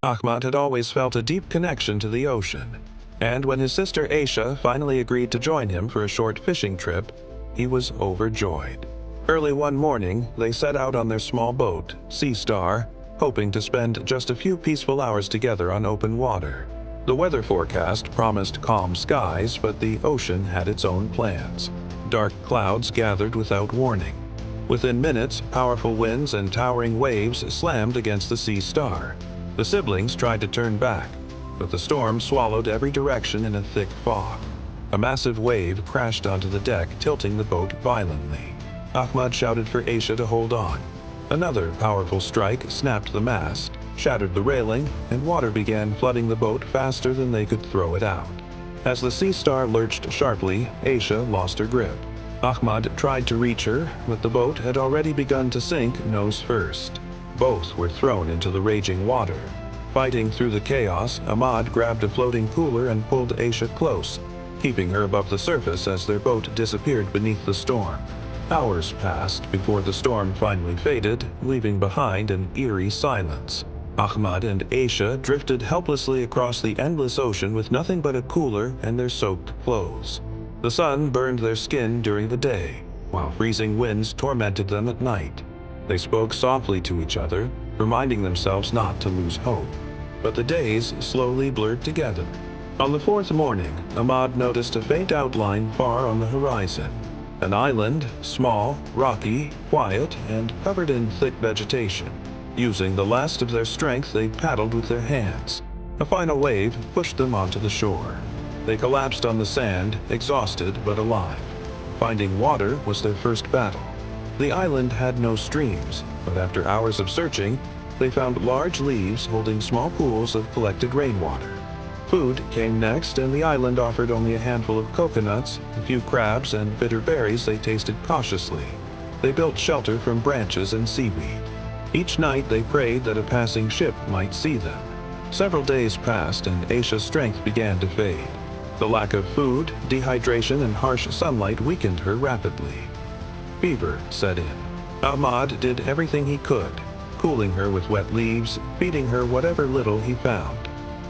Ahmad had always felt a deep connection to the ocean, and when his sister Aysha finally agreed to join him for a short fishing trip, he was overjoyed. Early one morning, they set out on their small boat, Sea Star, hoping to spend just a few peaceful hours together on open water. The weather forecast promised calm skies, but the ocean had its own plans. Dark clouds gathered without warning. Within minutes, powerful winds and towering waves slammed against the Sea Star. The siblings tried to turn back, but the storm swallowed every direction in a thick fog. A massive wave crashed onto the deck, tilting the boat violently. Ahmad shouted for Aysha to hold on. Another powerful strike snapped the mast, shattered the railing, and water began flooding the boat faster than they could throw it out. As the Sea Star lurched sharply, Aysha lost her grip. Ahmad tried to reach her, but the boat had already begun to sink nose first. Both were thrown into the raging water. Fighting through the chaos, Ahmad grabbed a floating cooler and pulled Aysha close, keeping her above the surface as their boat disappeared beneath the storm. Hours passed before the storm finally faded, leaving behind an eerie silence. Ahmad and Aysha drifted helplessly across the endless ocean with nothing but a cooler and their soaked clothes. The sun burned their skin during the day, while freezing winds tormented them at night. They spoke softly to each other, reminding themselves not to lose hope. But the days slowly blurred together. On the fourth morning, Ahmad noticed a faint outline far on the horizon. An island, small, rocky, quiet, and covered in thick vegetation. Using the last of their strength, they paddled with their hands. A final wave pushed them onto the shore. They collapsed on the sand, exhausted but alive. Finding water was their first battle. The island had no streams, but after hours of searching, they found large leaves holding small pools of collected rainwater. Food came next, and the island offered only a handful of coconuts, a few crabs, and bitter berries they tasted cautiously. They built shelter from branches and seaweed. Each night they prayed that a passing ship might see them. Several days passed, and Aysha's strength began to fade. The lack of food, dehydration, and harsh sunlight weakened her rapidly. Fever set in. Ahmad did everything he could, cooling her with wet leaves, feeding her whatever little he found.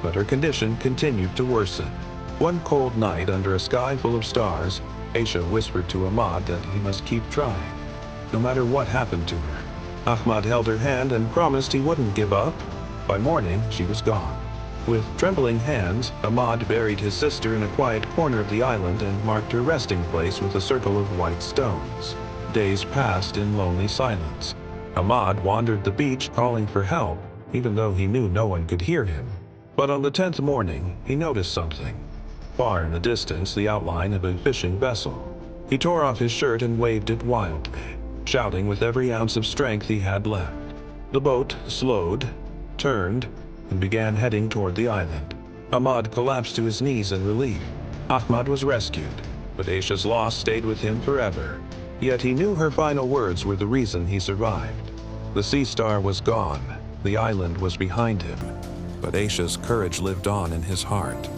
But her condition continued to worsen. One cold night under a sky full of stars, Aysha whispered to Ahmad that he must keep trying, no matter what happened to her. Ahmad held her hand and promised he wouldn't give up. By morning, she was gone. With trembling hands, Ahmad buried his sister in a quiet corner of the island and marked her resting place with a circle of white stones. Days passed in lonely silence. Ahmad wandered the beach calling for help, even though he knew no one could hear him. But on the 10th morning, he noticed something. Far in the distance, the outline of a fishing vessel. He tore off his shirt and waved it wildly, shouting with every ounce of strength he had left. The boat slowed, turned, and began heading toward the island. Ahmad collapsed to his knees in relief. Ahmad was rescued, but Aysha's loss stayed with him forever. Yet he knew her final words were the reason he survived. The Sea Star was gone, the island was behind him, but Aysha's courage lived on in his heart.